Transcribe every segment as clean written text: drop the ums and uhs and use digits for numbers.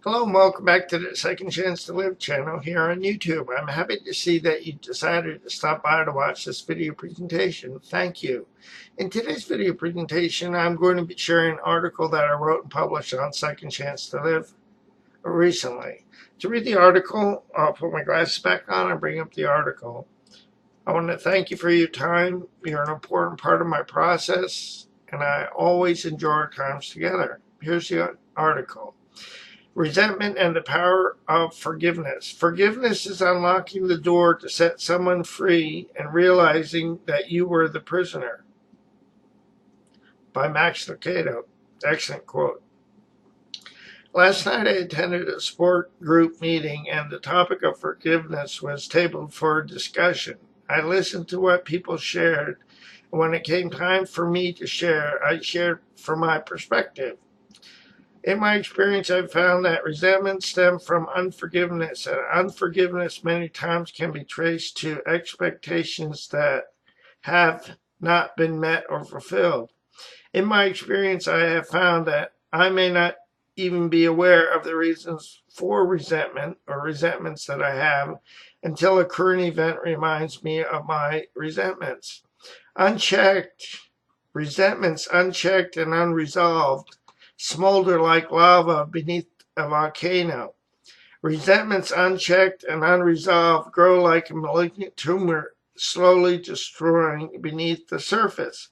Hello and welcome back to the Second Chance to Live channel here on YouTube. I'm happy to see that you decided to stop by to watch this video presentation. Thank you. In today's video presentation, I'm going to be sharing an article that I wrote and published on Second Chance to Live recently. To read the article, I'll put my glasses back on and bring up the article. I want to thank you for your time. You're an important part of my process, and I always enjoy our times together. Here's the article. Resentment and the power of forgiveness. Forgiveness is unlocking the door to set someone free and realizing that you were the prisoner. By Max Lucado. Excellent quote. Last night I attended a sport group meeting and the topic of forgiveness was tabled for discussion. I listened to what people shared, and when it came time for me to share, I shared from my perspective. In my experience, I've found that resentment stems from unforgiveness, and unforgiveness many times can be traced to expectations that have not been met or fulfilled. In my experience, I have found that I may not even be aware of the reasons for resentment or resentments that I have until a current event reminds me of my resentments. Resentments unchecked and unresolved smolder like lava beneath a volcano. Resentments unchecked and unresolved grow like a malignant tumor, slowly destroying beneath the surface.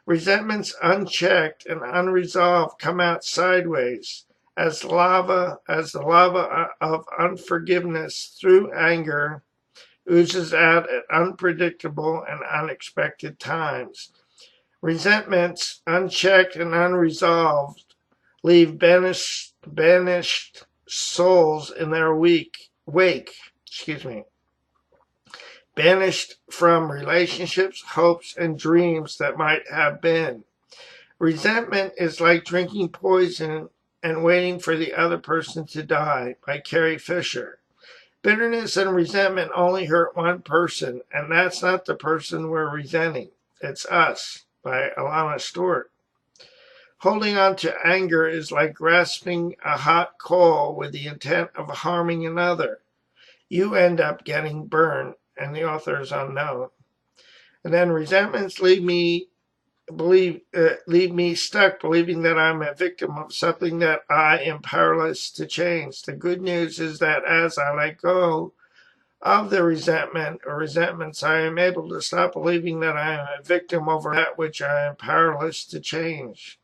Resentments unchecked and unresolved come out sideways as the lava of unforgiveness through anger oozes out at unpredictable and unexpected times. Resentments unchecked and unresolved leave banished souls in their wake, banished from relationships, hopes, and dreams that might have been. Resentment is like drinking poison and waiting for the other person to die, by Carrie Fisher. Bitterness and resentment only hurt one person, and that's not the person we're resenting. It's us, by Alana Stewart. Holding on to anger is like grasping a hot coal with the intent of harming another. You end up getting burned, and the author is unknown. And then resentments leave me stuck believing that I'm a victim of something that I am powerless to change. The good news is that as I let go of the resentment or resentments, I am able to stop believing that I am a victim over that which I am powerless to change.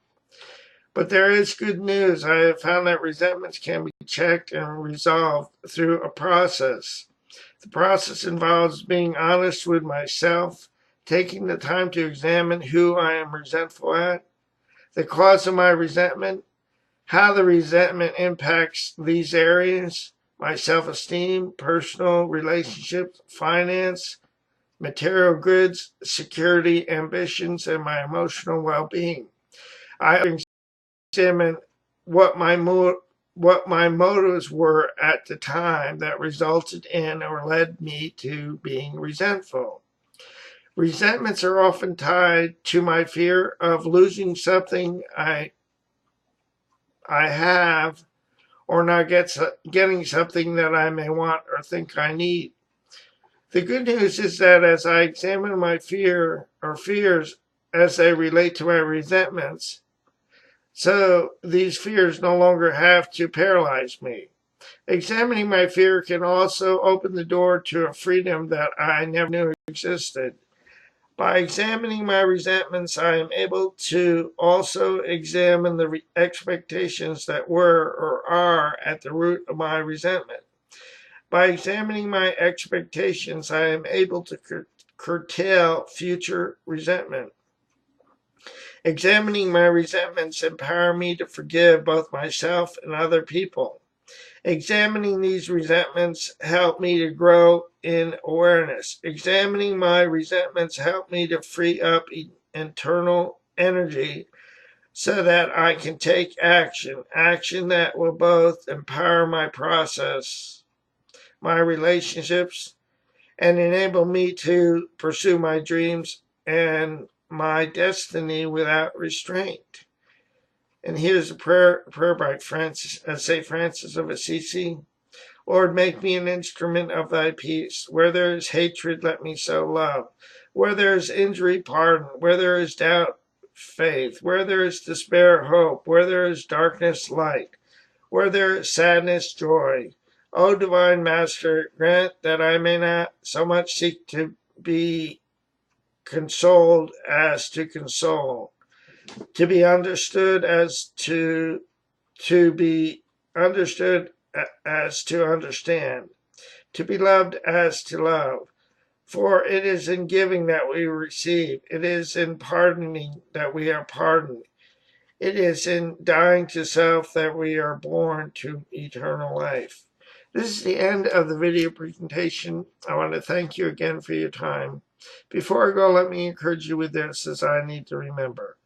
But there is good news. I have found that resentments can be checked and resolved through a process. The process involves being honest with myself, taking the time to examine who I am resentful at, the cause of my resentment, how the resentment impacts these areas, my self-esteem, personal relationships, finance, material goods, security, ambitions, and my emotional well-being. I examine what my motives were at the time that resulted in or led me to being resentful. Resentments are often tied to my fear of losing something I have, or not getting something that I may want or think I need. The good news is that as I examine my fears as they relate to my resentments, so these fears no longer have to paralyze me. Examining my fear can also open the door to a freedom that I never knew existed. By examining my resentments, I am able to also examine the expectations that were or are at the root of my resentment. By examining my expectations, I am able to curtail future resentment. Examining my resentments empower me to forgive both myself and other people. Examining these resentments help me to grow in awareness. Examining my resentments help me to free up internal energy so that I can take action that will both empower my process, my relationships, and enable me to pursue my dreams and my destiny without restraint. And here's a prayer by St. Francis of Assisi. Lord, make me an instrument of thy peace. Where there is hatred, let me sow love. Where there is injury, pardon. Where there is doubt, faith. Where there is despair, hope. Where there is darkness, light. Where there is sadness, joy. O divine Master, grant that I may not so much seek to be consoled as to console, to be understood as to be understood as to understand, to be loved as to love. For it is in giving that we receive. It is in pardoning that we are pardoned. It is in dying to self that we are born to eternal life. This is the end of the video presentation. I want to thank you again for your time. Before I go, let me encourage you with this as I need to remember.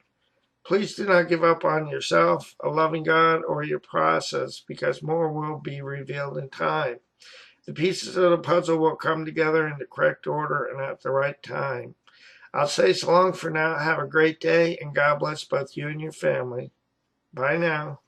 Please do not give up on yourself, a loving God, or your process, because more will be revealed in time. The pieces of the puzzle will come together in the correct order and at the right time. I'll say so long for now. Have a great day, and God bless both you and your family. Bye now.